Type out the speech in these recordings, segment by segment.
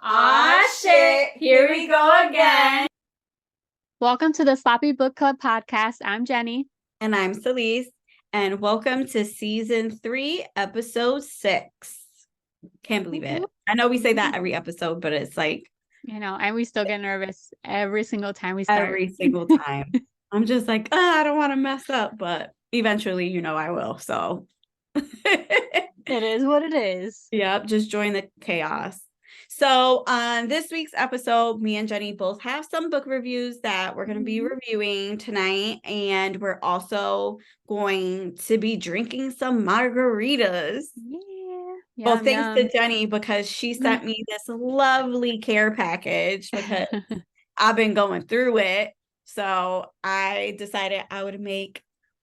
Aw, shit. Here we go again. Welcome to the Sloppy Book Club podcast. I'm Jenny. And I'm Celese. And welcome to season 3, episode 6. Can't believe it. I know we say that every episode, but it's like, and we still get nervous every single time we start. every single time. I'm just like, I don't want to mess up, but eventually, I will. So it is what it is. Yep, just join the chaos. So on this week's episode, me and Jenny both have some book reviews that we're going to be reviewing tonight. And we're also going to be drinking some margaritas. Yeah. Well, thanks to Jenny, because she sent me this lovely care package because I've been going through it. So I decided I would make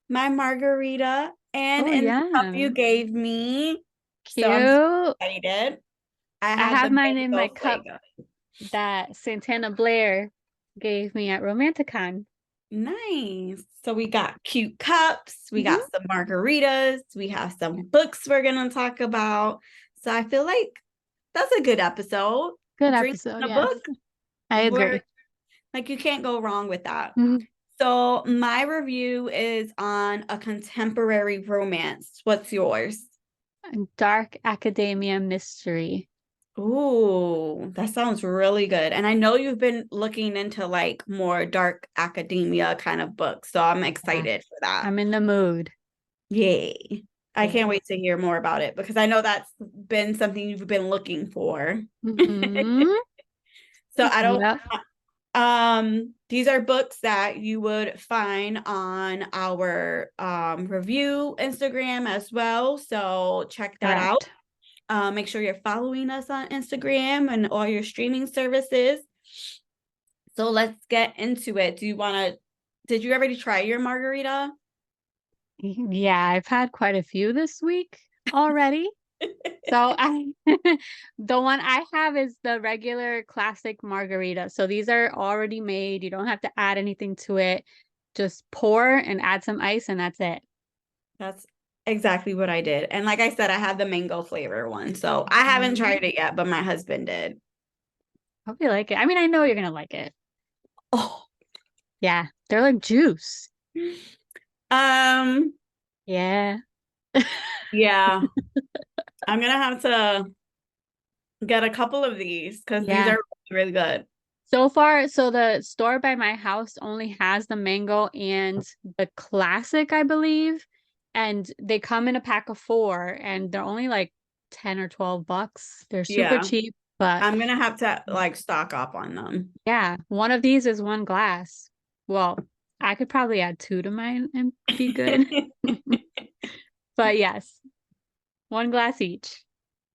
my margarita and in the cup you gave me. Cute. So I'm excited. I have mine in my cup that Santana Blair gave me at Romanticon. Nice. So we got cute cups. We got some margaritas. We have some books we're going to talk about. So I feel like that's a good episode. Good episode, yeah. Book. I agree. Like you can't go wrong with that. So my review is on a contemporary romance. What's yours? Dark academia mystery. Ooh, that sounds really good. And I know you've been looking into like more dark academia kind of books. So I'm excited for that. I'm in the mood. Yay. I can't wait to hear more about it because I know that's been something you've been looking for. So I don't these are books that you would find on our review Instagram as well. So check that out. Make sure you're following us on Instagram and all your streaming services. So let's get into it. Did you already try your margarita? Yeah, I've had quite a few this week already. So the one I have is the regular classic margarita. So these are already made. You don't have to add anything to it. Just pour and add some ice and that's it. That's exactly what I did. And like I said, I had the mango flavor one. So I haven't tried it yet, but my husband did. Hope you like it. I mean, I know you're going to like it. Oh. Yeah. They're like juice. Yeah. Yeah. I'm going to have to get a couple of these because these are really good. So far, so the store by my house only has the mango and the classic, I believe. And they come in a pack of 4 and they're only like 10 or 12 bucks. They're super cheap, but I'm going to have to like stock up on them. Yeah. One of these is 1 glass. Well, I could probably add 2 to mine and be good. But yes, 1 glass each.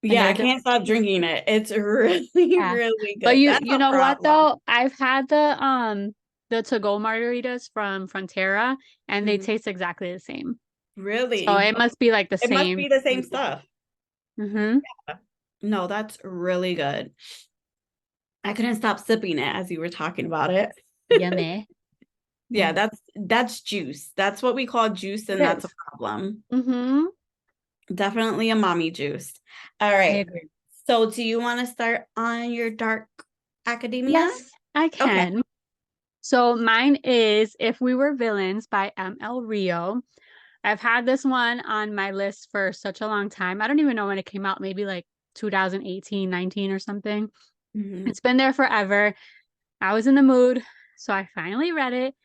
Yeah, I can't stop drinking it. It's really, really good. But you know what though? I've had the to-go margaritas from Frontera and they taste exactly the same. Really? So it must be like the same. It must be the same stuff. Yeah. No, that's really good. I couldn't stop sipping it as you were talking about it. Yummy. Yeah, that's juice. That's what we call juice, and that's a problem. Definitely a mommy juice. All right. So do you want to start on your dark academia? Yes, I can. Okay. So mine is If We Were Villains by M.L. Rio. I've had this one on my list for such a long time. I don't even know when it came out, maybe like 2018, 19 or something. It's been there forever. I was in the mood, so I finally read it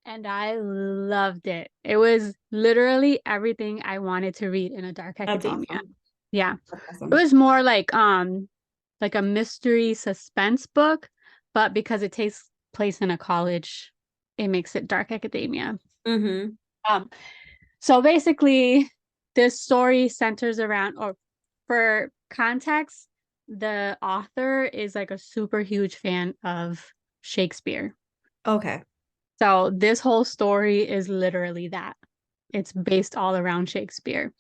and I loved it. It was literally everything I wanted to read in a dark academia. Awesome. Yeah. Awesome. It was more like a mystery suspense book, but because it takes place in a college, it makes it dark academia. So basically, this story centers around, or for context, the author is like a super huge fan of Shakespeare. Okay. So this whole story is literally that. It's based all around Shakespeare.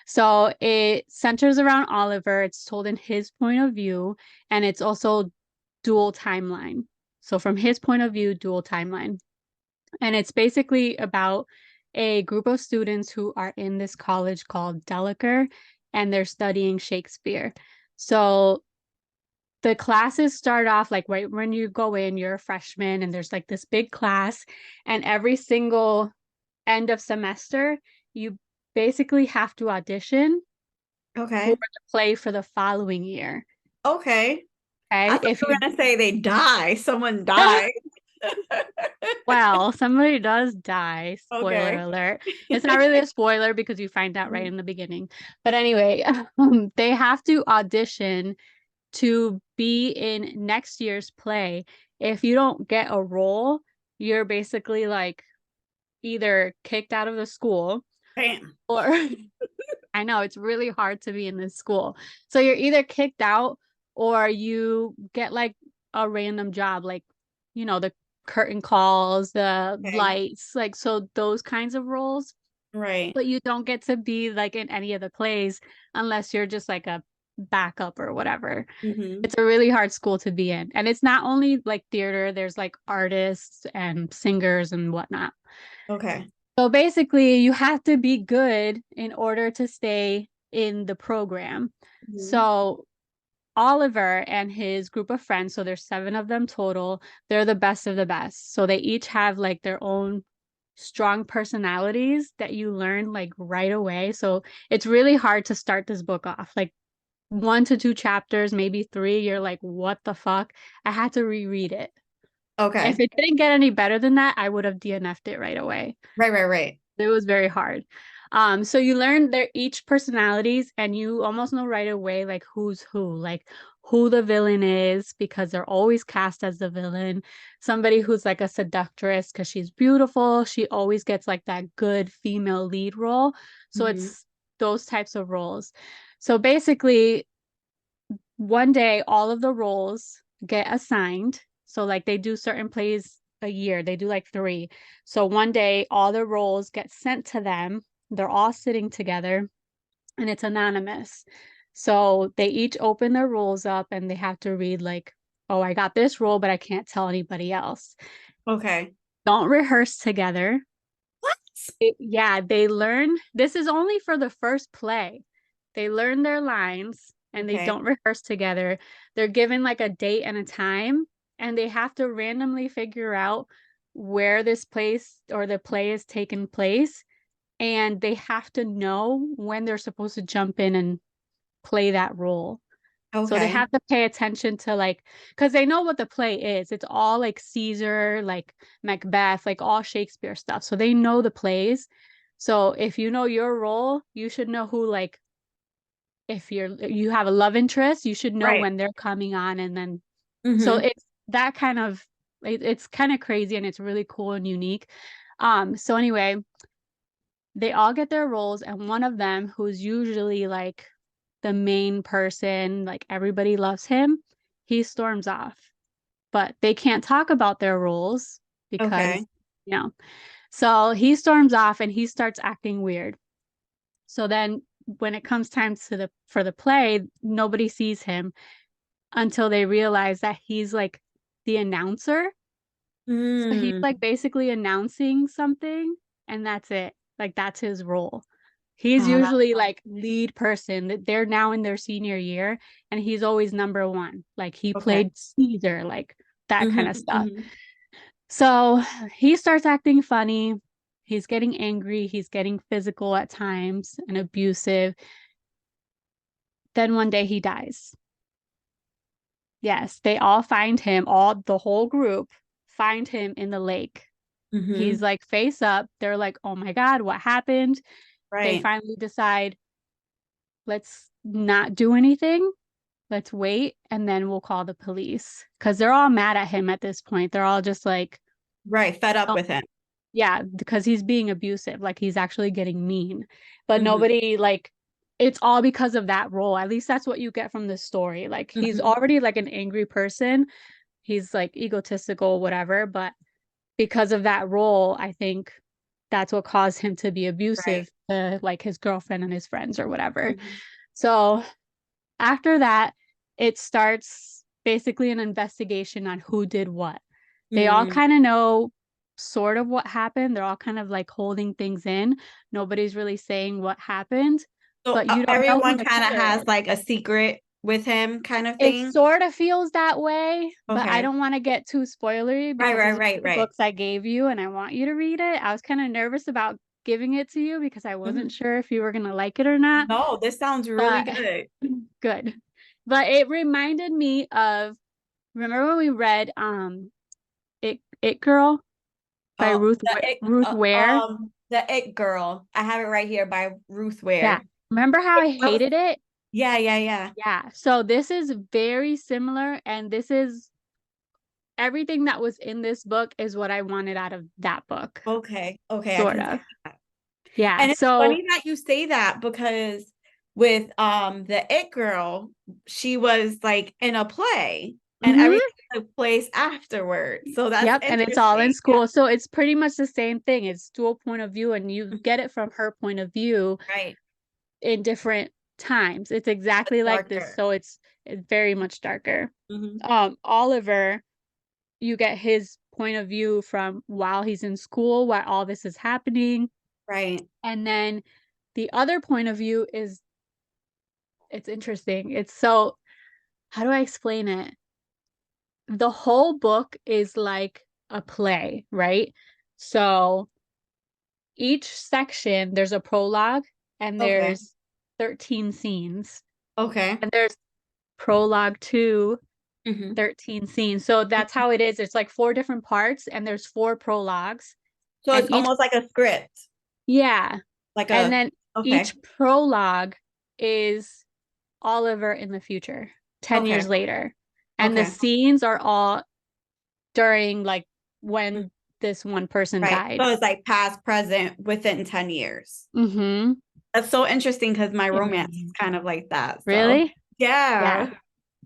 So it centers around Oliver. It's told in his point of view, and it's also dual timeline. So from his point of view, dual timeline. And it's basically about a group of students who are in this college called Delaware, and they're studying Shakespeare. So the classes start off like right when you go in, you're a freshman, and there's like this big class, and every single end of semester, you basically have to audition for Okay. the play for the following year. Okay. I Okay. thought If you were you, gonna say they die. Someone died. well, somebody does die, spoiler Okay. alert. It's not really a spoiler because you find out right in the beginning. But anyway, they have to audition to be in next year's play. If you don't get a role, you're basically like either kicked out of the school Bam. or I know it's really hard to be in this school. So you're either kicked out or you get like a random job, like, the curtain calls, the Okay. lights, like, so those kinds of roles. Right. But you don't get to be like in any of the plays unless you're just like a backup or whatever. Mm-hmm. It's a really hard school to be in. And it's not only like theater, there's like artists and singers and whatnot. Okay. So basically, you have to be good in order to stay in the program. Mm-hmm. So Oliver and his group of friends, so there's 7 of them total, they're the best of the best. So they each have like their own strong personalities that you learn like right away. So it's really hard to start this book off. Like 1 to 2 chapters, maybe 3, you're like, what the fuck? I had to reread it. If Okay. it didn't get any better than that, I would have DNF'd it right away. Right, right, right. It was very hard. So you learn their each personalities and you almost know right away like who's who, like who the villain is because they're always cast as the villain. Somebody who's like a seductress because she's beautiful. She always gets like that good female lead role. So Mm-hmm. it's those types of roles. So basically, one day all of the roles get assigned. So like they do certain plays a year, they do like 3. So one day all the roles get sent to them. They're all sitting together and it's anonymous. So they each open their roles up and they have to read like, oh, I got this role, but I can't tell anybody else. Okay. Don't rehearse together. What? Yeah, they learn. This is only for the first play. They learn their lines and they Okay. don't rehearse together. They're given like a date and a time, and they have to randomly figure out where this place or the play is taking place. And they have to know when they're supposed to jump in and play that role. So they Okay. have to pay attention to like, because they know what the play is. It's all like Caesar, like Macbeth, like all Shakespeare stuff. So they know the plays. So if you know your role, you should know who like if you have a love interest, you should know Right. when they're coming on and then so Mm-hmm. it's that kind of it's kind of crazy and it's really cool and unique. So anyway, they all get their roles and one of them who's usually like the main person, like everybody loves him, he storms off. But they can't talk about their roles because, Okay. you know. So he storms off and he starts acting weird. So then when it comes time to the for the play, nobody sees him until they realize that he's like the announcer. So he's Mm. like basically announcing something and that's it. Like that's his role. He's Ah, usually like lead person. They're now in their senior year and he's always number 1. Like he okay. played Caesar, like that kind of Mm-hmm. stuff. Mm-hmm. So he starts acting funny. He's getting angry. He's getting physical at times and abusive. Then one day he dies. Yes, they all find him, the whole group find him in the lake. He's Mm-hmm. like face up. They're like, oh my God, what happened? They Right. finally decide, let's not do anything. Let's wait and then we'll call the police. Because they're all mad at him at this point. They're all just like, Right. Fed up oh, with him. yeah, because he's being abusive. Like he's actually getting mean. But Mm-hmm. nobody, like, it's all because of that role. At least that's what you get from the story. Like he's Mm-hmm. already like an angry person. He's like egotistical, whatever. But because of that role, I think that's what caused him to be Right. abusive to like his girlfriend and his friends or whatever. Mm-hmm. So after that, it starts basically an investigation on who did what. They all Mm. kind of know sort of what happened. They're all kind of like holding things in. Nobody's really saying what happened, So but you don't know who everyone the kind of killer has is. like a secret. with him kind of It thing? sort of feels that way, but I Okay. don't want to get too spoilery Right, because right, these are right, the right. books I gave you and I want you to read it. I was kind of nervous about giving it to you because I wasn't Mhm. sure if you were going to like it or not, No, this sounds really but good. good. But it reminded me of, remember when we read It Girl by Oh, Ruth Ware? The It Girl. I have it right here by Ruth Yeah. Ware. Remember how I Oh, hated it? yeah, yeah, yeah. Yeah. So this is very similar, and this is everything that was in this book is what I wanted out of that book, Okay, okay, I sort can of. see that. Yeah. And it's So, funny that you say that because with the It Girl, she was like in a play and mhm. everything took place afterwards. So that's Yep, and it's all in interesting. school. So it's pretty much the same thing. It's dual point of view, and you get it from her point of view Right. in different times. It's It's exactly like this. darker. So it's very much darker. Hmm. Oliver, you get his point of view from while he's in school, while all this is happening. Right. And then the other point of view is it's interesting. It's so, how do I explain it? The whole book is like a play, right? So each section, there's a prologue and Okay. there's 13 scenes. Okay. And there's prologue to Hmm. 13 scenes. So that's how it is. It's like four different parts and there's four prologues. So And it's almost like a script, yeah. like And a, then okay. each prologue is Oliver in the future, 10 years Okay. later. And the Okay. scenes are all during like when this one person Right. died. So it's like past, present within 10 years. Mm-hmm. That's so interesting because my romance is And kind of like that. So, really? yeah. Yeah.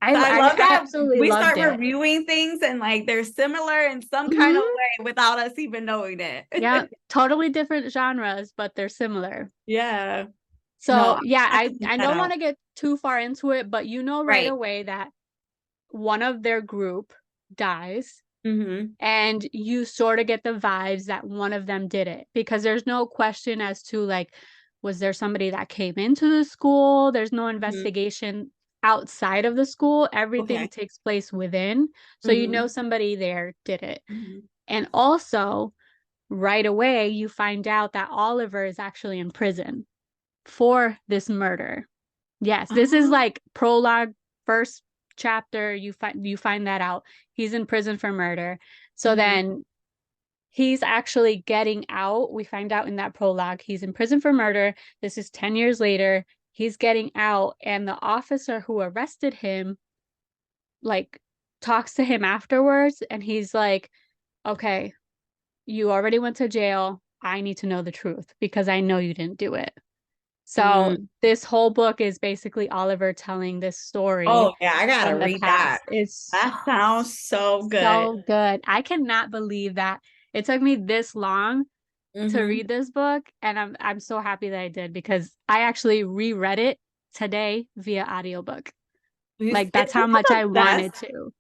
I, So I I love I that absolutely we loved start it. reviewing things and like they're similar in some kind of Mm-hmm. way without us even knowing Yeah. it. Totally different genres, but they're similar. Yeah. No, So yeah, I have to check I that don't want out. to get too far into it, but you know right Right. away that one of their group dies, Mm-hmm. and you sort of get the vibes that one of them did it because there's no question as to like, was there somebody that came into the school? There's no Hmm. investigation outside of the school. Everything Okay. takes place within. So you Mm-hmm. know somebody there did it. Mm-hmm. And also, right away, you find out that Oliver is actually in prison for this murder. Yes, this is Oh. like prologue, first chapter. You find that out. He's in prison for murder. So Mm-hmm. then he's actually getting out. We find out in that prologue he's in prison for murder. This is 10 years later. He's getting out, and the officer who arrested him like talks to him afterwards, and he's like, "Okay, you already went to jail. I need to know the truth because I know you didn't do it." So Mm. this whole book is basically Oliver telling this story Oh, yeah, I gotta from the read that. past. It's That sounds so good. so good. I cannot believe that it took me this long to Mm-hmm. read this book, and I'm so happy that I did because I actually reread it today via audiobook. Like that's how Isn't that much I the best? wanted to.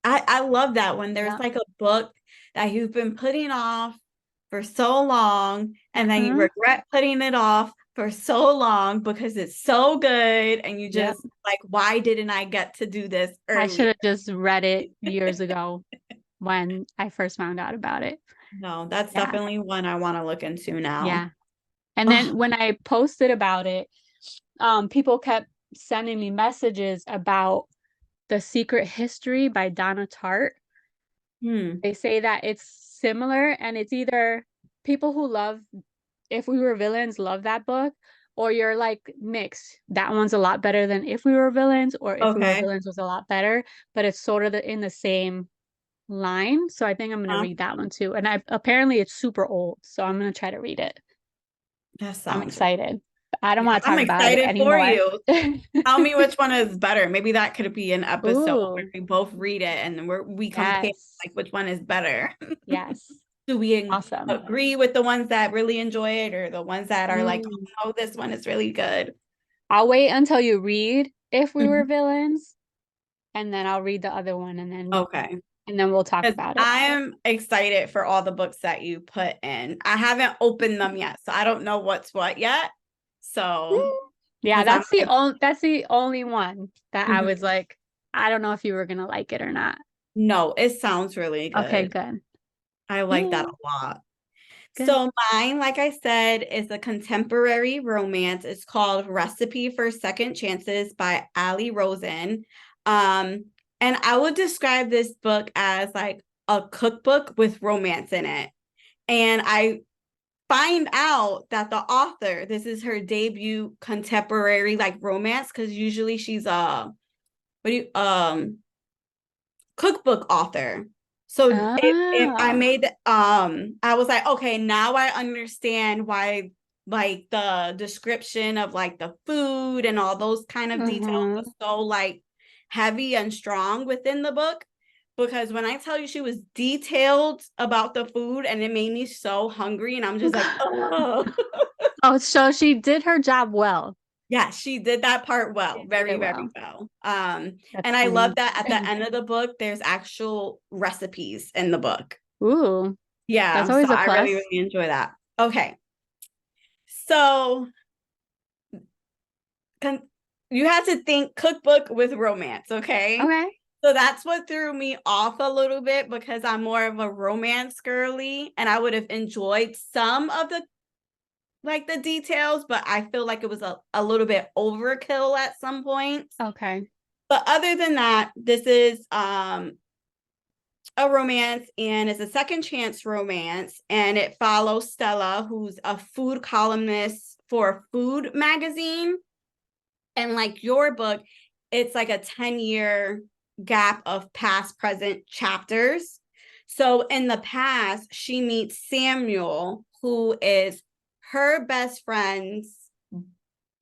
I love that when there's Yeah. like a book that you've been putting off for so long and then you Uh-huh. regret putting it off for so long because it's so good and you Yep. just like, why didn't I get to do this I should earlier? have just read it years ago when I first found out about it. No, that's Yeah. definitely one I want to look into now. Yeah. And Oh, then when I posted about it, people kept sending me messages about The Secret History by Donna Tartt. hmm. They say that it's similar, and it's either people who love If We Were Villains love that book, or you're like mixed. That one's a lot better than If We Were Villains, or If We Were Okay. Villains was a lot better, but it's sort of in the same line. So I think I'm gonna Huh? read that one too. And I apparently it's super old, so I'm gonna try to read it. That I'm sounds really, excited. I don't yeah, want to I'm talk about it excited for anymore. you. Tell me which one is better. Maybe that could be an episode where Ooh, we both read it and we compare yes. like which one is better. Yes. Do we Awesome. agree with the ones that really enjoy it or the ones that are like, Mm. oh, this one is really good? I'll wait until you read If We Were Mhm. Villains, and then I'll read the other one, Okay. and then we'll talk Because about it. I am excited for all the books that you put in. I haven't opened them yet, so I don't know what's what yet. So, Mm. Yeah, that's the only one that I was like, I don't know if you were gonna like it or not. No, it sounds really Okay, good. good. I like that Yay, a lot. good. So mine, like I said, is a contemporary romance. It's called Recipe for Second Chances by Ali Rosen. Um, and I would describe this book as like a cookbook with romance in it. And I find out that the author, this is her debut contemporary like romance, because usually she's a what do you cookbook author. So if I Oh. made I was like, okay, now I understand why like the description of like the food and all those kind of details Mm-hmm. was so like heavy and strong within the book. Because when I tell you she was detailed about the food and it made me so hungry, and I'm just like, oh. Oh, so she did her job well. Yeah, she did that part well, She did very, it very well. well. That's And I love funny. that at the end of the book, there's actual recipes in the book. Ooh, that's Yeah, so always a I really, plus. really enjoy that. Okay, so con- you have to think cookbook with romance, okay? Okay. So that's what threw me off a little bit because I'm more of a romance girly, and I would have enjoyed some of the like the details, but I feel like it was a little bit overkill at some points. Okay. But other than that, this is a romance, and it's a second chance romance, and it follows Stella, who's a food columnist for a food magazine. And like your book, it's like a 10-year gap of past present chapters. So in the past, she meets Samuel, who is her best friend's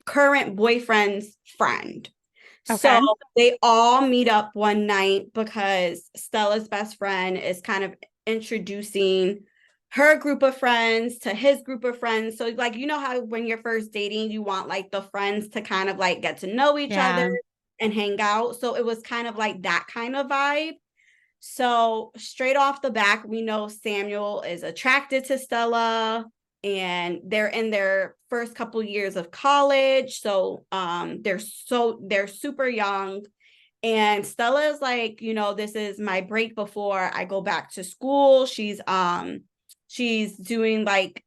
current boyfriend's friend. So Okay. they all meet up one night because Stella's best friend is kind of introducing her group of friends to his group of friends. So like you know how when you're first dating, you want like the friends to kind of like get to know each other Yeah. and hang out. So it was kind of like that kind of vibe. So straight off the back, we know Samuel is attracted to Stella, and they're in their first couple years of college. So they're super young. And Stella is like, this is my break before I go back to school. She's doing like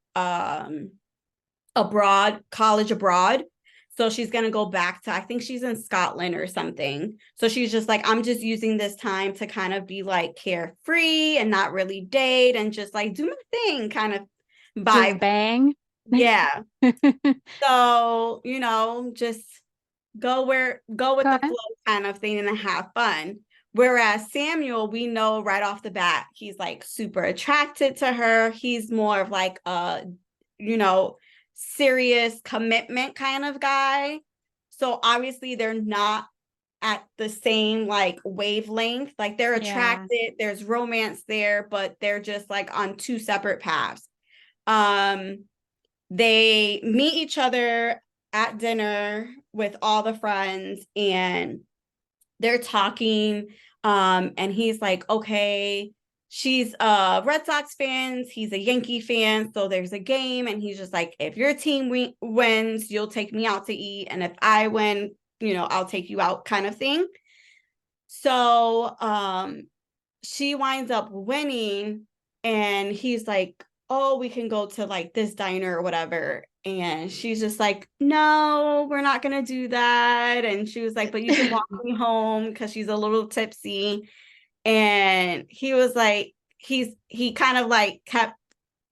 college abroad. So she's going to go back to, I think she's in Scotland or something. So she's just like, I'm just using this time to kind of be like carefree and not really date and just like do my thing kind of Just vibe. bang. Yeah. So, just go with the Okay. flow kind of thing and have fun. Whereas Samuel, we know right off the bat, he's like super attracted to her. He's more of like a, you know, serious commitment kind of guy. So obviously they're not at the same like wavelength. Like they're Yeah. attracted, there's romance there, but they're just like on two separate paths. Um, they meet each other at dinner with all the friends, and they're talking, and he's like, okay, she's a Red Sox fan, he's a Yankee fan, so there's a game, and he's just like, if your team wins, you'll take me out to eat, and if I win, I'll take you out kind of thing. So she winds up winning, and he's like, oh, we can go to like this diner or whatever. And she's just like, no, we're not gonna do that. And she was like, but you can walk me home because she's a little tipsy. And he was like, he kind of like kept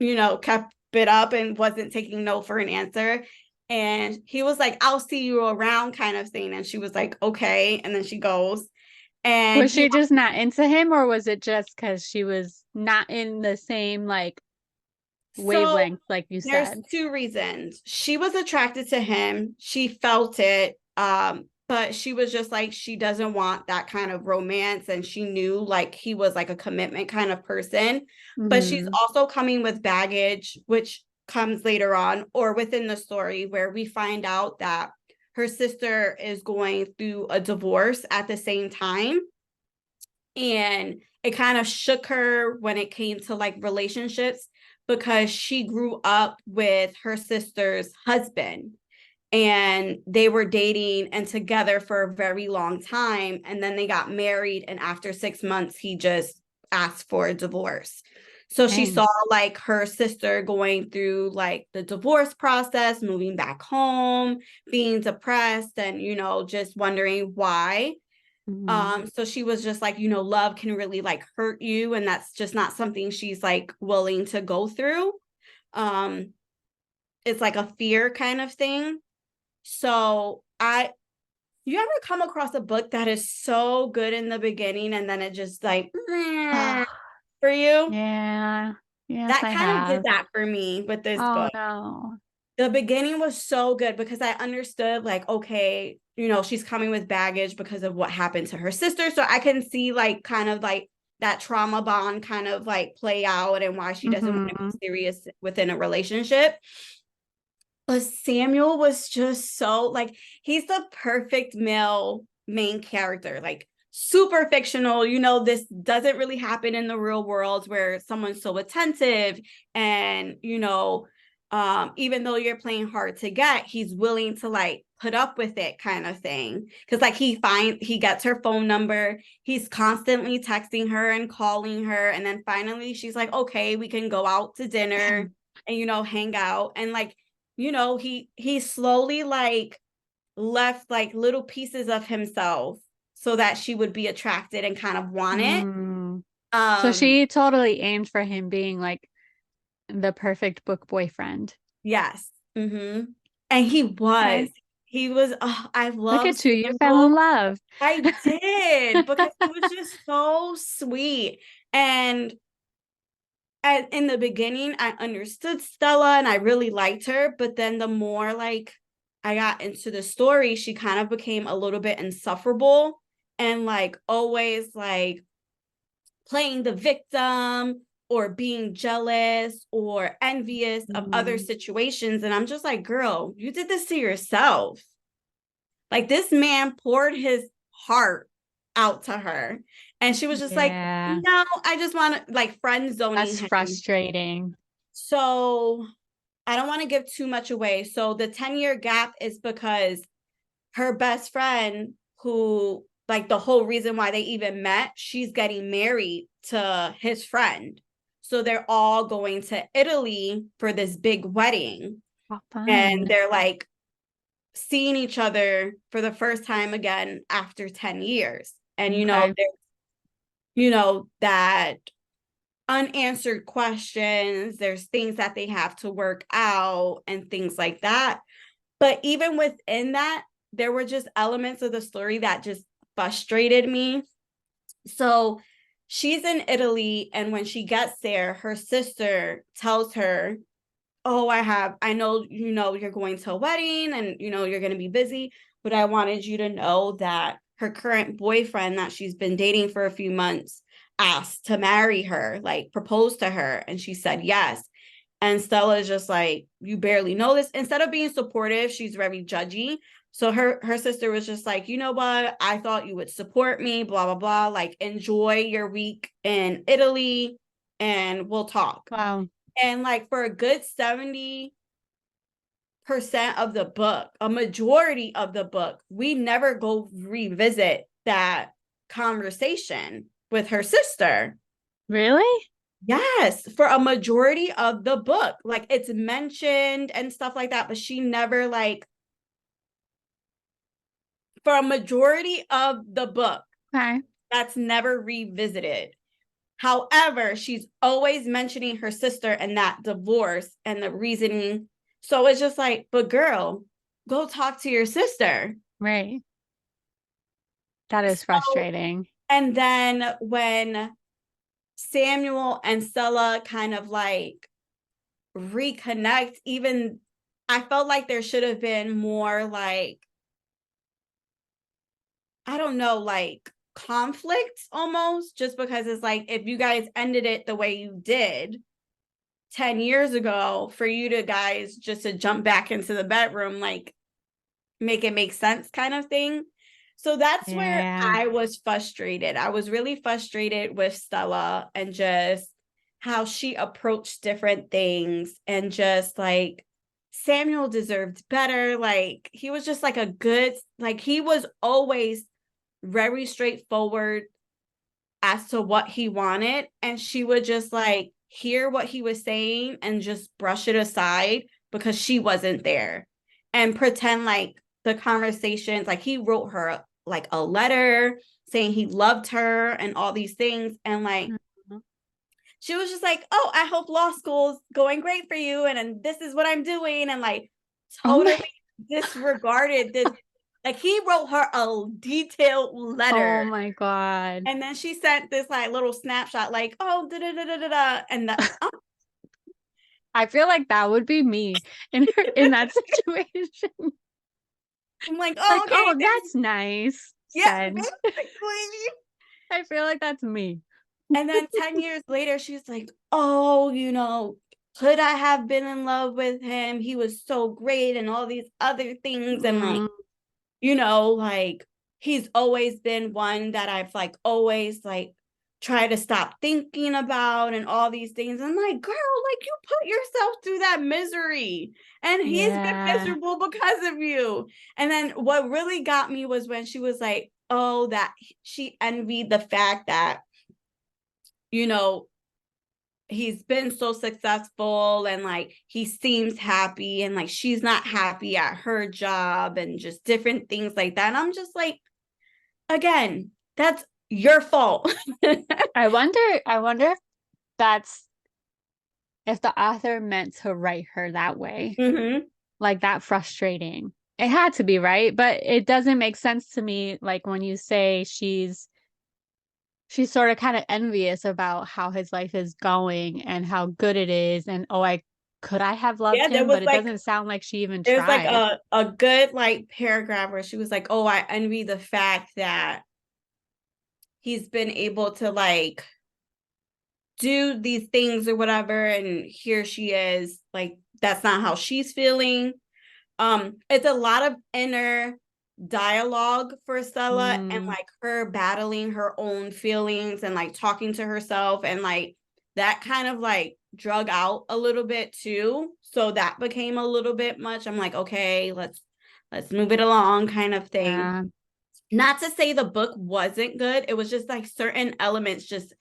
it up and wasn't taking no for an answer. And he was like, I'll see you around kind of thing. And she was like, okay. And then she goes. And Was he she just not into him, or was it just because she was not in the same like So wavelength, like you there's said? two reasons. She was attracted to him. She felt it. But she was just like, she doesn't want that kind of romance. And she knew like he was like a commitment kind of person. But she's Hmm. also coming with baggage, which comes later on or within the story, where we find out that her sister is going through a divorce at the same time. And it kind of shook her when it came to like relationships because she grew up with her sister's husband, and they were dating and together for a very long time. And then they got married. And after 6 months, he just asked for a divorce. So she Dang. saw like her sister going through like the divorce process, moving back home, being depressed, and, just wondering why. Mhm. So she was just like, love can really like hurt you. And that's just not something she's like willing to go through. Um, it's like a fear kind of thing. So you ever come across a book that is so good in the beginning and then it just like Oh, for you? yeah. Yes, That I kind of did have. that for me with this Oh book. no. The beginning was so good because I understood like, okay, she's coming with baggage because of what happened to her sister. So I can see like kind of like that trauma bond kind of like play out and why she doesn't want to Mhm. be serious within a relationship. But Samuel was just so like he's the perfect male main character, like super fictional. This doesn't really happen in the real world where someone's so attentive and even though you're playing hard to get, he's willing to like put up with it kind of thing. Cause like he gets her phone number, he's constantly texting her and calling her. And then finally she's like, okay, we can go out to dinner and hang out. And like he slowly like left like little pieces of himself so that she would be attracted and kind of want it. Mm. So um she totally aimed for him being like the perfect book boyfriend. yes. And Okay. he was, oh, I Look love at you. You fell in Samuel. love. I did because he was just so sweet. And in the beginning I understood Stella and I really liked her, but then the more like I got into the story, she kind of became a little bit insufferable and like always like playing the victim or being jealous or envious of other Mhm. situations. And I'm just like, girl, you did this to yourself. Like this man poured his heart out to her. And she was just like, Yeah. no, I just want to like friend zoning That's him. frustrating. So I don't want to give too much away. So the 10-year gap is because her best friend, who like the whole reason why they even met, she's getting married to his friend. So they're all going to Italy for this big wedding. How And fun. they're like seeing each other for the first time again after 10 years. And Okay. that unanswered questions, there's things that they have to work out and things like that. But even within that, there were just elements of the story that just frustrated me. So she's in Italy, and when she gets there, her sister tells her, oh, I know, you're going to a wedding and, you're going to be busy, but I wanted you to know that her current boyfriend that she's been dating for a few months asked to marry her, like proposed to her. And she said yes. And Stella's just like, you barely know this. Instead of being supportive, she's very judgy. So her sister was just like, you know what? I thought you would support me, blah, blah, blah. Like, enjoy your week in Italy and we'll talk. Wow. And like for a good 70% of the book, a majority of the book, we never go revisit that conversation with her sister. Really? Yes, for a majority of the book. Like it's mentioned and stuff like that, but she never like for a majority of the book, Okay. that's never revisited. However, she's always mentioning her sister and that divorce and the reasoning. So it's just like, but girl, go talk to your sister. Right. That is So, frustrating. and then when Samuel and Stella kind of like reconnect, even I felt like there should have been more like, I don't know, like conflict almost, just because it's like if you guys ended it the way you did 10 years ago, for you to guys just to jump back into the bedroom, like make it make sense kind of thing. So that's where Yeah. I was frustrated. I was really frustrated with Stella and just how she approached different things and just like Samuel deserved better. Like, he was just like a good, like, he was always very straightforward as to what he wanted. And she would just like hear what he was saying and just brush it aside because she wasn't there and pretend like the conversations, like he wrote her like a letter saying he loved her and all these things. And like, she was just like, oh, I hope law school's going great for you. And this is what I'm doing. And like totally disregarded this. Like he wrote her a detailed letter. Oh my God. And then she sent this like little snapshot, like, oh, da da da da da da. And the, oh. I feel like that would be me in that situation. I'm like, Like, oh, okay. oh, that's nice. Yeah, Send. basically. I feel like that's me. And then 10 years later, she's like, oh, could I have been in love with him? He was so great and all these other things. And like, like he's always been one that I've like always like tried to stop thinking about and all these things. I'm like, girl, like you put yourself through that misery and he's been miserable because of you. And then what really got me was when she was like, oh, that she envied the fact that, he's been so successful and like he seems happy and like she's not happy at her job and just different things like that. And I'm just like, again, that's your fault. I wonder if the author meant to write her that way. Mm-hmm. Like that frustrating. It had to be, right? But it doesn't make sense to me, like when you say she's sort of kind of envious about how his life is going and how good it is. And could I have loved Yeah, him? But it doesn't sound like she even there's like tried. a good like paragraph where she was like, oh, I envy the fact that he's been able to like do these things or whatever. And here she is, like, that's not how she's feeling. It's a lot of inner dialogue for Stella and like her battling her own feelings and like talking to herself and like that kind of like drug out a little bit too. So that became a little bit much. I'm like, okay, let's move it along kind of thing. Yeah. Not to say the book wasn't good. It was just like certain elements just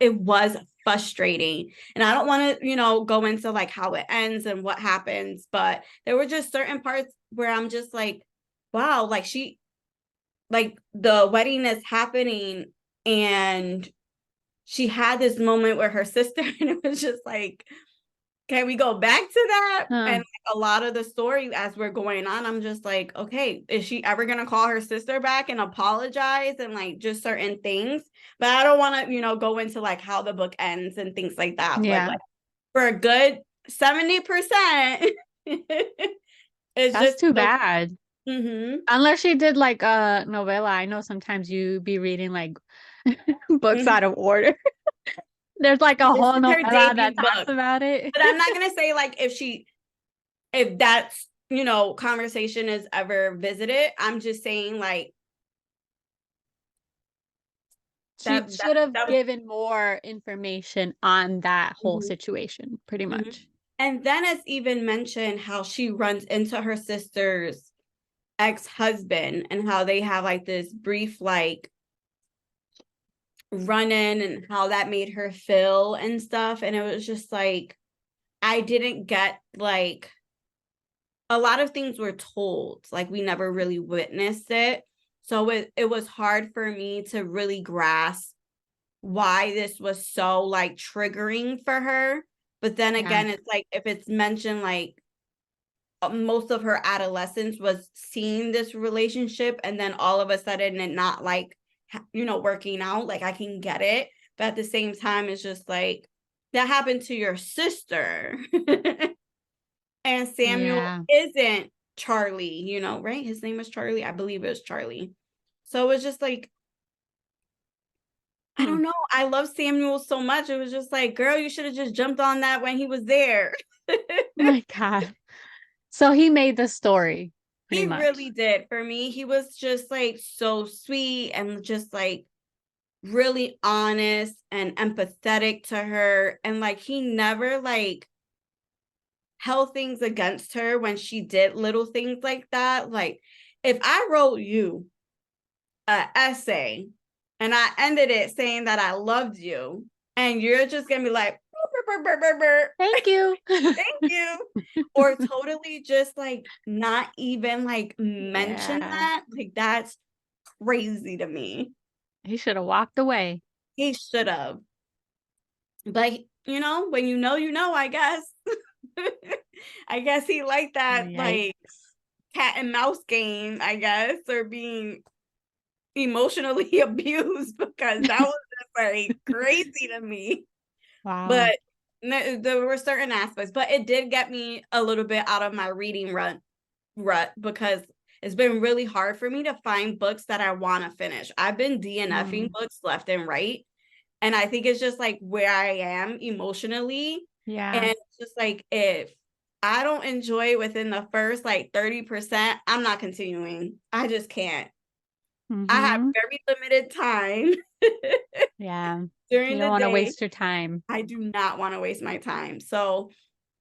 it was frustrating. And I don't want to, go into like how it ends and what happens, but there were just certain parts where I'm just like, wow, like the wedding is happening and she had this moment with her sister and it was just like, can we go back to that? And like, a lot of the story as we're going on, I'm just like, okay, is she ever going to call her sister back and apologize and like just certain things? But I don't want to, go into like how the book ends and things like that. Yeah. But like for a good 70%, it's That's just too bad. Mm-hmm. Unless she did like a novella. I know sometimes you be reading like books out of order. There's like a whole novella that talks about it. But I'm not gonna say like if that's conversation is ever visited. I'm just saying like she should have given more information on that whole situation, pretty much. And then it's even mentioned how she runs into her sister's ex-husband and how they have like this brief like run-in and how that made her feel and stuff. And it was just like I didn't get like a lot of things were told, like we never really witnessed it. So it was hard for me to really grasp why this was so like triggering for her. But then again, it's like if it's mentioned like most of her adolescence was seeing this relationship and then all of a sudden it not like working out, like I can get it. But at the same time, it's just like that happened to your sister. And Samuel isn't Charlie, right? His name is Charlie. I believe it was Charlie. So it was just like, I don't know. I love Samuel so much. It was just like, girl, you should have just jumped on that when he was there. Oh my God. So he made the story. He really did. For me, he was just like so sweet and just like really honest and empathetic to her. And like he never like held things against her when she did little things like that. Like, if I wrote you an essay and I ended it saying that I loved you, and you're just gonna be like, "Burr, burr, burr, burr, burr." Thank you. Thank you. Or totally just like not even like mention Yeah. that. Like, that's crazy to me. He should have walked away. He should have. But when you know, I guess. I guess he liked that like Yikes. cat and mouse game, I guess, or being emotionally abused, because that was just like crazy to me. Wow. But there were certain aspects, but it did get me a little bit out of my reading rut, because it's been really hard for me to find books that I want to finish. I've been DNFing Mm. books left and right. And I think it's just like where I am emotionally. And Yeah. it's just like, if I don't enjoy it within the first like 30%, I'm not continuing. I just can't. I have Mhm. very limited time Yeah. You during don't the wanna day. waste your time. I do not want to waste my time. So,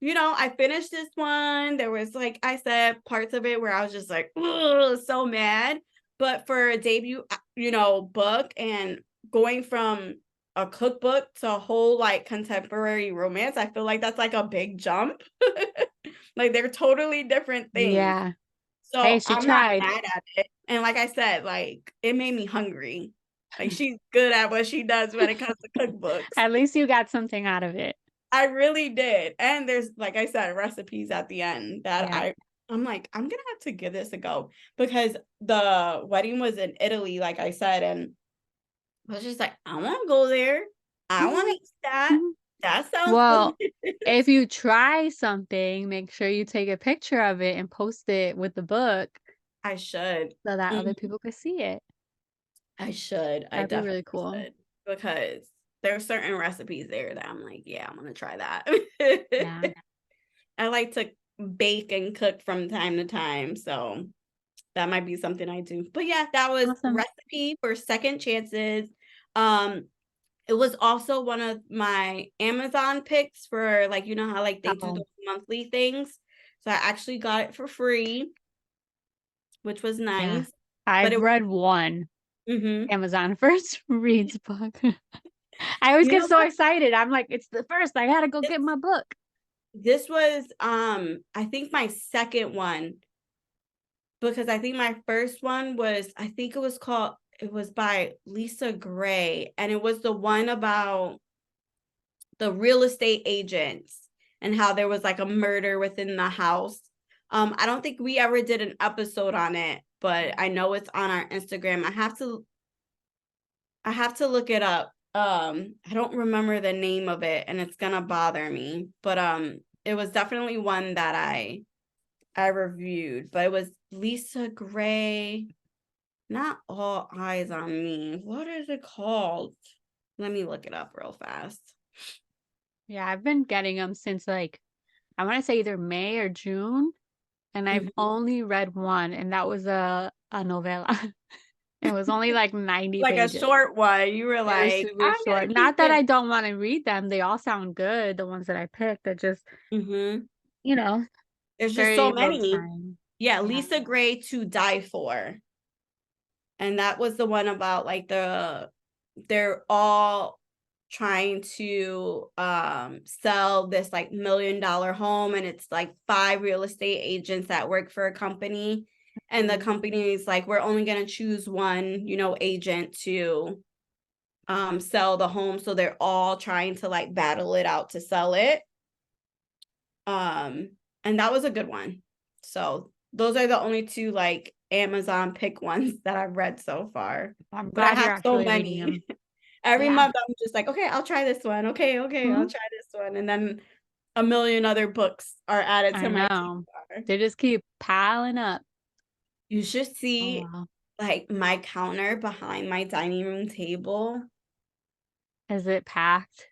I finished this one. There was, like I said, parts of it where I was just like, "Ugh," so mad. But for a debut, book, and going from a cookbook to a whole like contemporary romance, I feel like that's like a big jump. Like, they're totally different things. Yeah. Hey, So she I'm not tried. mad at it. And like I said, like, it made me hungry. Like, she's good at what she does when it comes to cookbooks. At least you got something out of it. I really did. And there's, like I said, recipes at the end that Yeah. I'm like, I'm gonna have to give this a go, because the wedding was in Italy, like I said, and I was just like, I want to go there. I want to Mhm. eat that. Mhm. That sounds Well, delicious. if you try something, make sure you take a picture of it and post it with the book I should. so that other Mhm. people could see it. I should. I That'd be really definitely cool. should, because there are certain recipes there that I'm like, yeah, I'm gonna try that. Yeah. I like to bake and cook from time to time, so that might be something I do. But yeah, that was Awesome. Recipe for Second Chances. Um, it was also one of my Amazon picks for, like, how like they do Oh, those monthly things. So I actually got it for free, which was yeah. nice. But I've it read one mhm. Amazon First Reads book. I always You get know so what? excited. I'm like, "It's the first. I gotta go This get my book." this was I think my second one, because I think my first one was, I think it was by Lisa Gray, and it was the one about the real estate agents and how there was like a murder within the house. I don't think we ever did an episode on it, but I know it's on our Instagram. I have to look it up. I don't remember the name of it, and it's gonna bother me. But it was definitely one that I reviewed, but it was Lisa Gray. Not All Eyes on Me. What is it called? Let me look it up real fast. Yeah, I've been getting them since, like, I wanna say either May or June, and I've Mhm. only read one, and that was a novella. It was only, like, 90 Like a pages. short one. You were They were like, super I'm gonna short. keep Not that it. I don't wanna read them, they all sound good, the ones that I picked, they're just, Mhm. you know, There's just so very low many. time. Yeah, Yeah. Lisa Gray, To Die For. And that was the one about like they're all trying to sell this like $1 million home, and it's like five real estate agents that work for a company, and the Mhm. company is like, we're only going to choose one agent to sell the home, so they're all trying to like battle it out to sell it. um and that was a good one. So those are the only two like Amazon pick ones that I've read so far, I'm but I glad you're have so actually reading many. them. Every Yeah. month I'm just like, okay, I'll try this one. Okay, I'll Mhm. try this one. And then a million other books are added I to my know. TBR. They just keep piling up. You should Oh, see wow. like my counter behind my dining room table, Is it packed?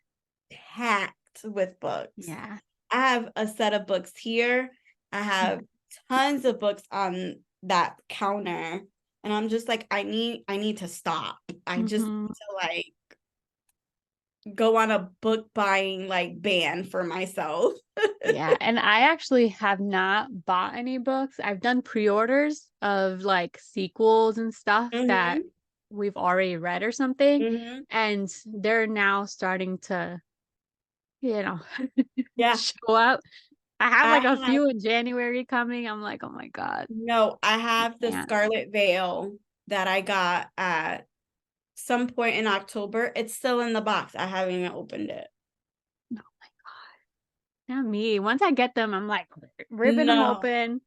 packed with books. Yeah. I have a set of books here. I have tons of books on that counter. And I'm just like, I need to stop. I just need Mhm. to like go on a book buying like ban for myself. Yeah, and I actually have not bought any books. I've done pre-orders of like sequels and stuff that Mm-hmm. we've already read or something, Mm-hmm. and they're now starting to, you know, Yeah. show up. I have I like a have few in January coming. I'm like, oh my God, no, I I have the can't. Scarlet Veil that I got at some point in October. It's still in the box. I haven't even opened it. Oh my God, not me. Once I get them, I'm like ripping them No, open.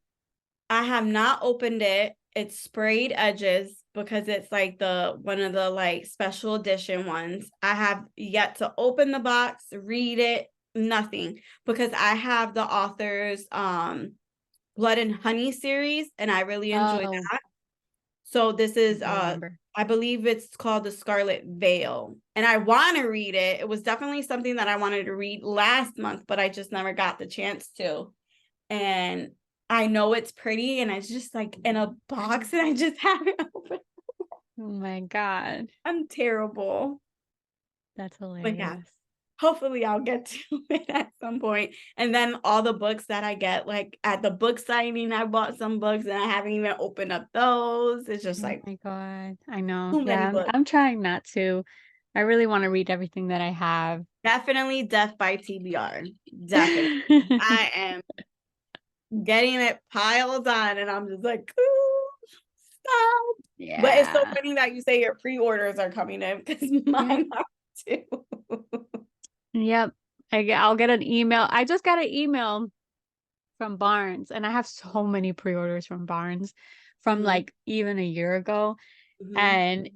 I have not opened it. It's sprayed edges because it's like the one of the like special edition ones. I have yet to open the box, read it, nothing because I have the author's Blood and Honey series and I really enjoy Oh, that. So this is I remember. I believe it's called The Scarlet Veil. And I want to read it. It was definitely something that I wanted to read last month, but I just never got the chance to. And I know it's pretty and it's just like in a box and I just haven't opened. Oh my God, I'm terrible. that's But yeah, hilarious. hopefully I'll get to it at some point. And then all the books that I get, like at the book signing, I bought some books and I haven't even opened up those. It's just Oh like my God, I know. too Yeah, many books. I'm trying not to. I really want to read everything that I have. Definitely Death by TBR. Definitely. I am getting it piled on and I'm just like, ooh, stop. But it's so Yeah. funny that you say your pre-orders are coming in because Yep. mine are too. Yep. I'll get an email. I just got an email from Barnes, and I have so many pre-orders from Barnes from Mm-hmm. like even a year ago. Mm-hmm. And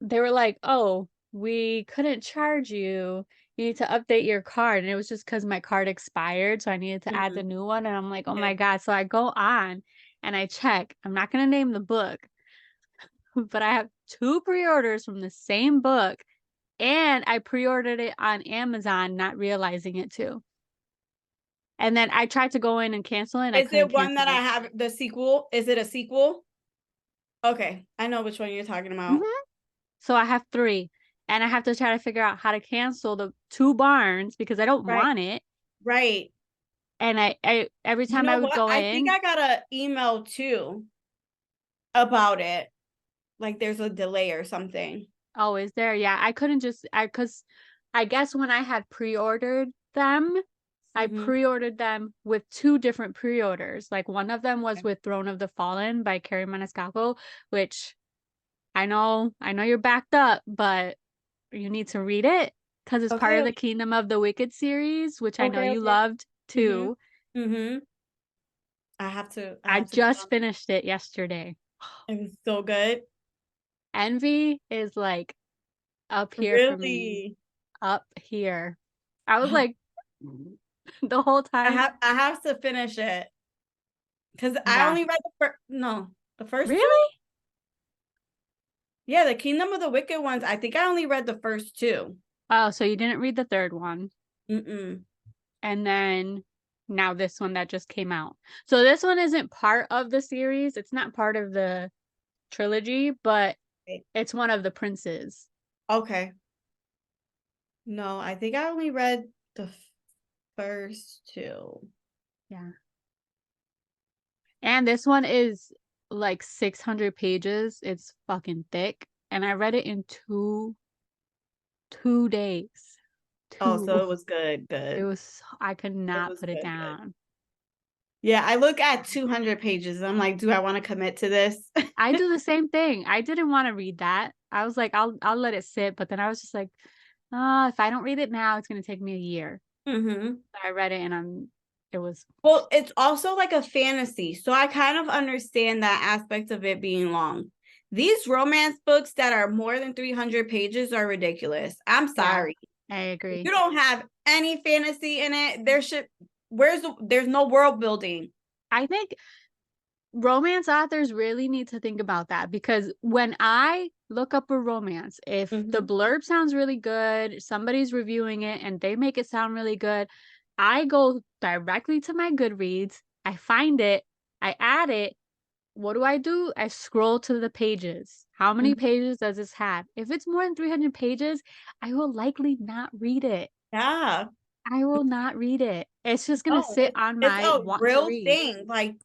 they were like, "Oh, we couldn't charge you. You need to update your card." And it was just because my card expired, so I needed to add Mm-hmm. the new one. And I'm like, "Oh Okay. my God." So I go on and I check. I'm not gonna name the book, but I have two pre-orders from the same book, and I pre-ordered it on Amazon, not realizing it too. And then I tried to go in and cancel it, and I Is couldn't it one cancel that I it. have the sequel? Is it a sequel? Okay. I know which one you're talking about. Mhm. So I have three, and I have to try to figure out how to cancel the two Barnes because I don't Right. want it. Right. And I every You time I know would what? go I think in, I got an email too about it. Like there's a delay or something. oh, is there? Yeah, I couldn't just I because I guess when I had pre-ordered them, I Mm-hmm. pre-ordered them with two different pre-orders. Like one of them was with Throne of the Fallen by Carrie Maniscalco, which I know you're backed up, but you need to read it because it's part Okay. of the Kingdom of the Wicked series, which I know Okay. you Okay. loved Mm-hmm. too. Mm-hmm. I I have to get on. just finished it yesterday. It was so good. Envy is like up here for me. Really. Up here. I was like the whole time. I have to finish it because I Yeah. only read the first no, the first two? Really? Yeah, the Kingdom of the Wicked ones. I think I only read the first two. Oh, so you didn't read the third one. Mm-mm. And then now this one that just came out. So this one isn't part of the series. It's not part of the trilogy, but it's one of the princes. Okay. No, I think I only read the first two. Yeah. And this one is like 600 pages. It's fucking thick. And I read it in two days. Oh, so Two. it was good, It good. was I could It not was put it good, good. down. Yeah, I look at 200 pages. And I'm like, do I want to commit to this? I do the same thing. I didn't want to read that. I was like, I'll let it sit, but then I was just like, oh, if I don't read it now, it's gonna take me a year. Mm-hmm. I read it and it was Well, it's also like a fantasy. So I kind of understand that aspect of it being long. These romance books that are more than 300 pages are ridiculous. I'm yeah, sorry. I If agree. you don't have any fantasy in it, there's no world building. I think romance authors really need to think about that because when I look up a romance, if the Mm-hmm. blurb sounds really good, somebody's reviewing it and they make it sound really good, I go directly to my Goodreads, I find it, I add it, what do? I scroll to the pages. How many pages does this have? If it's more than 300 pages, I will likely not read it. Yeah. I will not read it. It's just gonna No, sit on it's my a want to real read. thing. Like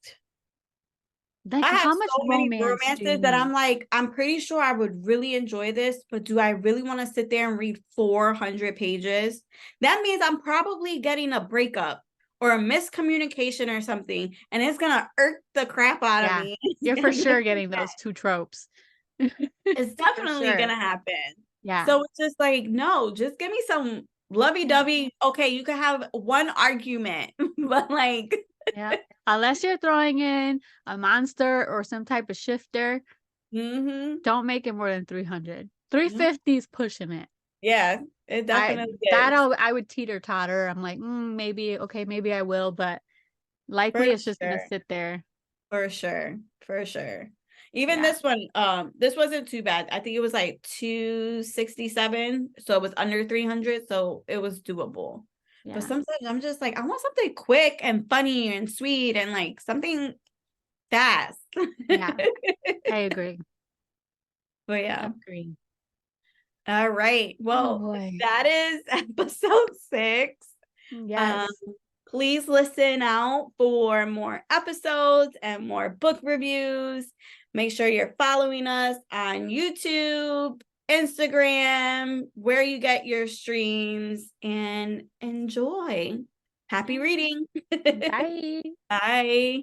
Like, I have how much so many romance do you romances that I'm need? like, I'm pretty sure I would really enjoy this, but do I really want to sit there and read 400 pages? That means I'm probably getting a breakup or a miscommunication or something, and it's gonna irk the crap out of Yeah. me. You're for sure getting those 2 tropes. It's For definitely sure. gonna happen. Yeah. So it's just like, no, just give me some Yeah. lovey-dovey. Okay, you can have one argument, but like, Yeah. Unless you're throwing in a monster or some type of shifter, mm-hmm. don't make it more than 300. 350 is pushing it. Yeah, it definitely is. I would teeter-totter. I'm like, maybe, okay, maybe I will, but likely For it's just gonna sure. sit there. For sure. For sure. Even Yeah. this one, this wasn't too bad. I think it was like 267. So it was under 300. So it was doable. But Yeah. sometimes I'm just like, I want something quick and funny and sweet and like something fast. Yeah. I agree. But I yeah. agree. All right. Oh Well, boy. that is episode 6. Um, Yes. please listen out for more episodes and more book reviews. Make sure you're following us on YouTube, Instagram, where you get your streams, and enjoy. Happy reading. Bye. Bye.